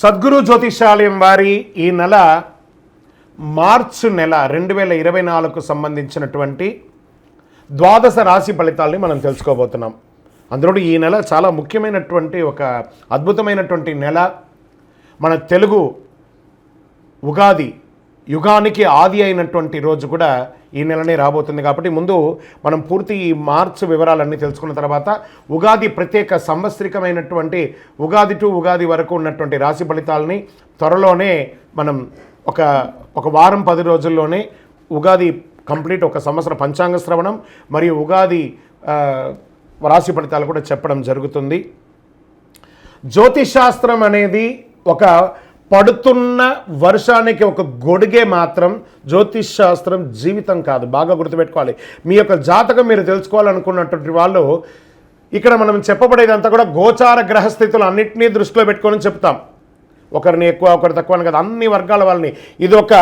సద్గురు జ్యోతిషాలయం వారి ఈ నెల మార్చి నెల 2024కు సంబంధించినటువంటి ద్వాదశ రాశి ఫలితాలని మనం తెలుసుకోబోతున్నాం. అందులో ఈ నెల చాలా ముఖ్యమైనటువంటి ఒక అద్భుతమైనటువంటి నెల. మన తెలుగు ఉగాది యుగానికి ఆది అయినటువంటి రోజు కూడా ఈ నెలనే రాబోతుంది. కాబట్టి ముందు మనం పూర్తి ఈ మార్చ్ వివరాలన్నీ తెలుసుకున్న తర్వాత ఉగాది ప్రత్యేక సంవత్సరికమైనటువంటి ఉగాది టు ఉగాది వరకు ఉన్నటువంటి రాశి ఫలితాలని త్వరలోనే మనం ఒక వారం 10 రోజుల్లోనే ఉగాది కంప్లీట్ ఒక సంవత్సర పంచాంగ శ్రవణం మరియు ఉగాది రాశి ఫలితాలు కూడా చెప్పడం జరుగుతుంది. జ్యోతిషాస్త్రం అనేది ఒక పడుతున్న వర్షానికి ఒక గొడుగే మాత్రం. జ్యోతిష్ శాస్త్రం జీవితం కాదు, బాగా గుర్తుపెట్టుకోవాలి. మీ యొక్క జాతకం మీరు తెలుసుకోవాలనుకున్నటువంటి వాళ్ళు ఇక్కడ మనం చెప్పబడేదంతా కూడా గోచార గ్రహస్థితులు అన్నింటినీ దృష్టిలో పెట్టుకొని చెప్తాం. ఒకరిని ఎక్కువ ఒకరు తక్కువ అని కదా, అన్ని వర్గాల వాళ్ళని. ఇది ఒక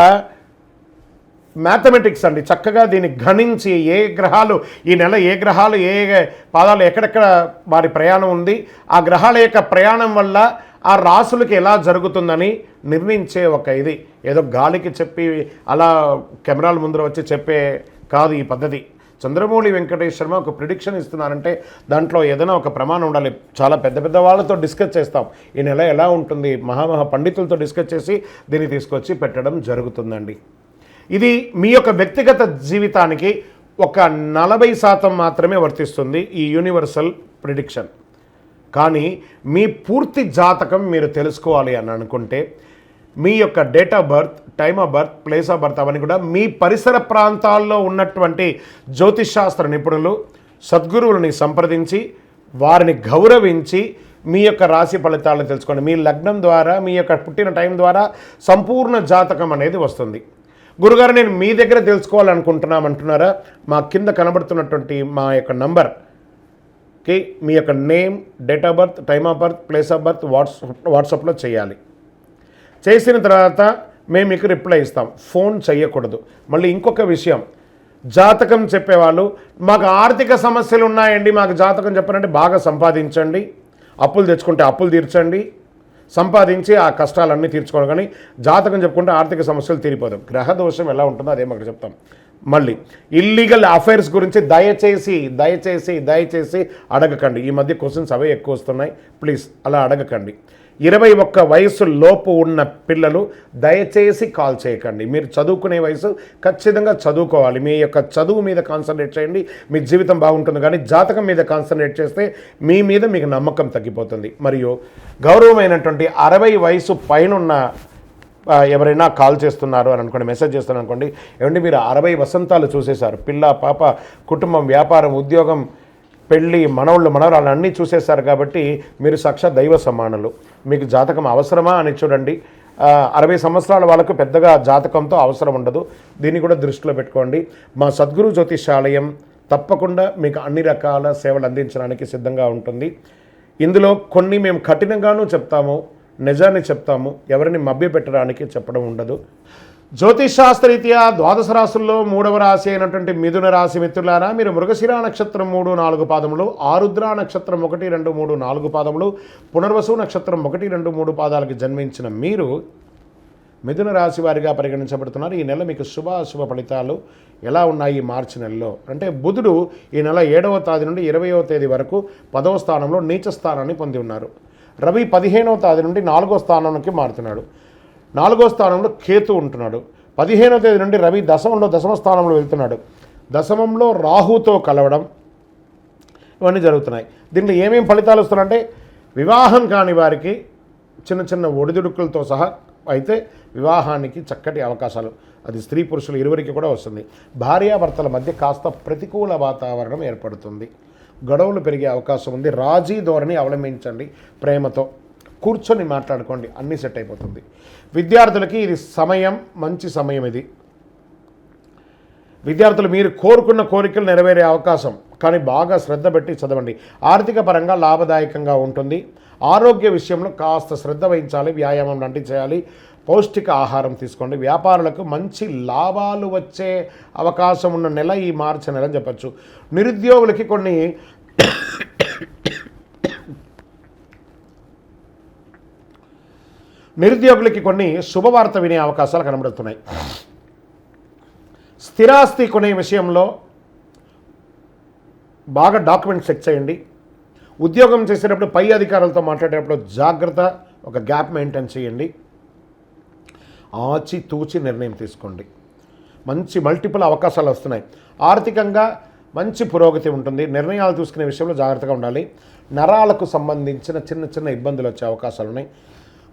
మ్యాథమెటిక్స్ అండి. చక్కగా దీన్ని గణించి ఏ గ్రహాలు ఈ నెల ఏ గ్రహాలు ఏ పాదాలు ఎక్కడెక్కడ వారి ప్రయాణం ఉంది, ఆ గ్రహాల యొక్క ప్రయాణం వల్ల ఆ రాసులకి ఎలా జరుగుతుందని నిర్ణయించే ఒక ఇది. ఏదో గాలికి చెప్పి అలా కెమెరాల ముందర వచ్చి చెప్పే కాదు ఈ పద్ధతి. చంద్రమౌళి వెంకటేష్ శర్మ ఒక ప్రిడిక్షన్ ఇస్తున్నారంటే దాంట్లో ఏదైనా ఒక ప్రమాణం ఉండాలి. చాలా పెద్ద పెద్ద వాళ్ళతో డిస్కస్ చేస్తాం, ఈ నెల ఎలా ఉంటుంది, మహామహా పండితులతో డిస్కస్ చేసి దీన్ని తీసుకొచ్చి పెట్టడం జరుగుతుందండి. ఇది మీ యొక్క వ్యక్తిగత జీవితానికి ఒక 40% మాత్రమే వర్తిస్తుంది ఈ యూనివర్సల్ ప్రిడిక్షన్. కానీ మీ పూర్తి జాతకం మీరు తెలుసుకోవాలి అని అనుకుంటే మీ యొక్క date of birth, time of birth, place of birth అవన్నీ కూడా మీ పరిసర ప్రాంతాల్లో ఉన్నటువంటి జ్యోతిషాస్త్ర నిపుణులు సద్గురువులని సంప్రదించి వారిని గౌరవించి మీ యొక్క రాశి ఫలితాలను తెలుసుకోండి. మీ లగ్నం ద్వారా మీ యొక్క పుట్టిన టైం ద్వారా సంపూర్ణ జాతకం అనేది వస్తుంది. గురుగారు నేను మీ దగ్గర తెలుసుకోవాలనుకుంటున్నామంటున్నారా? మా కింద కనబడుతున్నటువంటి మా యొక్క నంబర్కి మీ యొక్క name, date of birth, time of birth, place of birth వాట్సాప్లో చేయాలి. చేసిన తర్వాత మేము మీకు రిప్లై ఇస్తాం. ఫోన్ చేయకూడదు. మళ్ళీ ఇంకొక విషయం, జాతకం చెప్పేవాళ్ళు మాకు ఆర్థిక సమస్యలు ఉన్నాయండి, మాకు జాతకం చెప్పారంటే బాగా సంపాదించండి, అప్పులు తెచ్చుకుంటే అప్పులు తీర్చండి, సంపాదించి ఆ కష్టాలన్నీ తీర్చుకోవడం. కానీ జాతకం చెప్పుకుంటే ఆర్థిక సమస్యలు తీరిపోదాం. గ్రహ దోషం ఎలా ఉంటుందో అదే మాకు చెప్తాం. మళ్ళీ ఇల్లీగల్ అఫైర్స్ గురించి దయచేసి అడగకండి. ఈ మధ్య క్వశ్చన్స్ అవే ఎక్కువ వస్తున్నాయి. ప్లీజ్ అలా అడగకండి. 21 వయసు లోపు ఉన్న పిల్లలు దయచేసి కాల్ చేయకండి. మీరు చదువుకునే వయసు ఖచ్చితంగా చదువుకోవాలి. మీ యొక్క చదువు మీద కాన్సన్ట్రేట్ చేయండి, మీ జీవితం బాగుంటుంది. కానీ జాతకం మీద కాన్సన్ట్రేట్ చేస్తే మీ మీద మీకు నమ్మకం తగ్గిపోతుంది. మరియు గౌరవమైనటువంటి 60 వయసు పైనున్న ఎవరైనా కాల్ చేస్తున్నారు అని అనుకోండి, మెసేజ్ చేస్తున్నారు అనుకోండి, ఏమంటే మీరు 60 వసంతాలు చూసేశారు, పిల్ల పాప కుటుంబం వ్యాపారం ఉద్యోగం పెళ్ళి మనవళ్ళు మనవరాలు అన్నీ చూసేశారు. కాబట్టి మీరు సాక్షాత్ దైవ సమానులు. మీకు జాతకం అవసరమా అని చూడండి. 60 సంవత్సరాల వాళ్ళకు పెద్దగా జాతకంతో అవసరం ఉండదు. దీన్ని కూడా దృష్టిలో పెట్టుకోండి. మా సద్గురు జ్యోతిషాలయం తప్పకుండా మీకు అన్ని రకాల సేవలు అందించడానికి సిద్ధంగా ఉంటుంది. ఇందులో కొన్ని మేము కఠినంగానూ చెప్తాము, నిజాన్ని చెప్తాము, ఎవరిని మభ్యపెట్టడానికి చెప్పడం ఉండదు. జ్యోతిషాస్త్రరీత్యా ద్వాదశ రాశుల్లో 3వ రాశి అయినటువంటి మిథున రాశి మిత్రులారా, మీరు మృగశిర నక్షత్రం 3, 4 పాదములు, ఆరుద్ర నక్షత్రం 1, 2, 3, 4 పాదములు, పునర్వసు నక్షత్రం 1, 2, 3 పాదాలకు జన్మించిన మీరు మిథున రాశి వారిగా పరిగణించబడుతున్నారు. ఈ నెల మీకు శుభాశుభ ఫలితాలు ఎలా ఉన్నాయి? ఈ మార్చి నెలలో అంటే బుధుడు ఈ నెల 7వ తేదీ నుండి 20వ తేదీ వరకు 10వ స్థానంలో నీచ స్థానాన్ని పొంది ఉన్నారు. రవి 15వ తేదీ నుండి 4వ స్థానానికి మారుతున్నాడు. 4వ స్థానంలో కేతు ఉంటున్నాడు. 15వ తేదీ నుండి రవి దశమ స్థానంలో వెళ్తున్నాడు. దశమంలో రాహుతో కలవడం ఇవన్నీ జరుగుతున్నాయి. దీంట్లో ఏమేమి ఫలితాలు వస్తున్నాయంటే వివాహం కాని వారికి చిన్న చిన్న ఒడిదుడుకులతో సహా అయితే వివాహానికి చక్కటి అవకాశాలు, అది స్త్రీ పురుషులు ఇరువురికి కూడా వస్తుంది. భార్యాభర్తల మధ్య కాస్త ప్రతికూల వాతావరణం ఏర్పడుతుంది. గొడవలు పెరిగే అవకాశం ఉంది. రాజీ ధోరణి అవలంబించండి. ప్రేమతో కూర్చొని మాట్లాడుకోండి, అన్నీ సెట్ అయిపోతుంది. విద్యార్థులకి ఇది సమయం, మంచి సమయం ఇది. విద్యార్థులు మీరు కోరుకున్న కోరికలు నెరవేరే అవకాశం, కానీ బాగా శ్రద్ధ పెట్టి చదవండి. ఆర్థిక పరంగా లాభదాయకంగా ఉంటుంది. ఆరోగ్య విషయంలో కాస్త శ్రద్ధ వహించాలి, వ్యాయామం లాంటివి చేయాలి, పౌష్టిక ఆహారం తీసుకోండి. వ్యాపారులకు మంచి లాభాలు వచ్చే అవకాశం ఉన్న నెల ఈ మార్చి నెల అని చెప్పచ్చు. నిరుద్యోగులకి కొన్ని నిరుద్యోగులకి కొన్ని శుభవార్త వినే అవకాశాలు కనబడుతున్నాయి. స్థిరాస్తి కొనే విషయంలో బాగా డాక్యుమెంట్స్ చెక్ చేయండి. ఉద్యోగం చేసేటప్పుడు పై అధికారులతో మాట్లాడేటప్పుడు జాగ్రత్త, ఒక గ్యాప్ మెయింటైన్ చేయండి. ఆచి తూచి నిర్ణయం తీసుకోండి. మంచి మల్టిపుల్ అవకాశాలు వస్తున్నాయి. ఆర్థికంగా మంచి పురోగతి ఉంటుంది. నిర్ణయాలు తీసుకునే విషయంలో జాగ్రత్తగా ఉండాలి. నరాలకు సంబంధించిన చిన్న చిన్న ఇబ్బందులు వచ్చే అవకాశాలు ఉన్నాయి.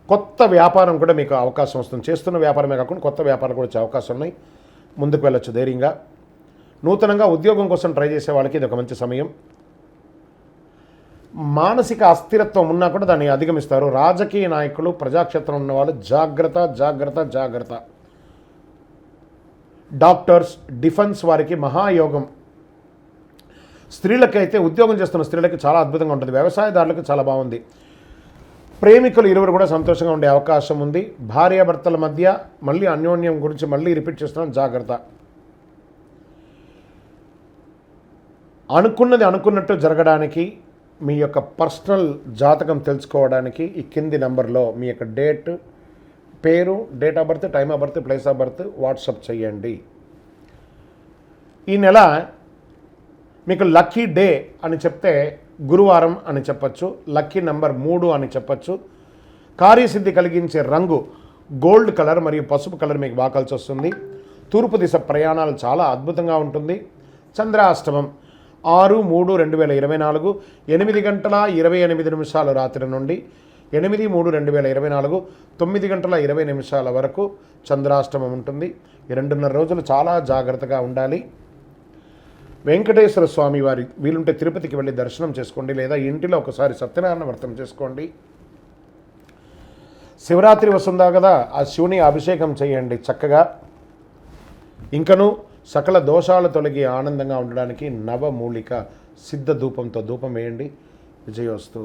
కొత్త వ్యాపారం కూడా మీకు అవకాశం వస్తుంది. చేస్తున్న వ్యాపారమే కాకుండా కొత్త వ్యాపారం కూడా వచ్చే అవకాశాలు ఉన్నాయి. ముందుకు వెళ్ళొచ్చు ధైర్యంగా. నూతనంగా ఉద్యోగం కోసం ట్రై చేసే వాళ్ళకి ఇది ఒక మంచి సమయం. మానసిక అస్థిరత్వం ఉన్నా కూడా దాన్ని అధిగమిస్తారు. రాజకీయ నాయకులు, ప్రజాక్షేత్రం ఉన్నవాళ్ళు జాగ్రత్త జాగ్రత్త జాగ్రత్త. డాక్టర్స్, డిఫెన్స్ వారికి మహాయోగం. స్త్రీలకైతే, ఉద్యోగం చేస్తున్న స్త్రీలకి చాలా అద్భుతంగా ఉంటుంది. వ్యవసాయదారులకు చాలా బాగుంది. ప్రేమికులు ఇరువురు కూడా సంతోషంగా ఉండే అవకాశం ఉంది. భార్యాభర్తల మధ్య మళ్ళీ అన్యోన్యం గురించి మళ్ళీ రిపీట్ చేస్తున్నాం, జాగ్రత్త. అనుకున్నది అనుకున్నట్టు జరగడానికి, మీ యొక్క పర్సనల్ జాతకం తెలుసుకోవడానికి ఈ కింది నెంబర్లో మీ యొక్క డేట్, పేరు, date of birth, time of birth, place of birth WhatsApp చేయండి. ఈ నెల మీకు లక్కీ డే అని చెప్తే గురువారం అని చెప్పచ్చు. లక్కీ నెంబర్ 3 అని చెప్పచ్చు. కార్యసిద్ధి కలిగించే రంగు గోల్డ్ కలర్ మరియు పసుపు కలర్ మీకు బాగా కలిసి వస్తుంది. తూర్పు దిశ ప్రయాణాలు చాలా అద్భుతంగా ఉంటుంది. చంద్రాష్టమం 6/3/2024 8:28 రాత్రి నుండి 8/3/2024 9:20 వరకు చంద్రాష్టమం ఉంటుంది. ఈ 2.5 రోజులు చాలా జాగ్రత్తగా ఉండాలి. వెంకటేశ్వర స్వామి వారి వీలుంటే తిరుపతికి వెళ్ళి దర్శనం చేసుకోండి, లేదా ఇంటిలో ఒకసారి సత్యనారాయణ వ్రతం చేసుకోండి. శివరాత్రి వస్తుందా కదా, ఆ శివుని అభిషేకం చేయండి చక్కగా. ఇంకను సకల దోషాలు తొలగి ఆనందంగా ఉండడానికి నవమూలిక సిద్ధ ధూపంతో ధూపం వేయండి. విజయోస్తు.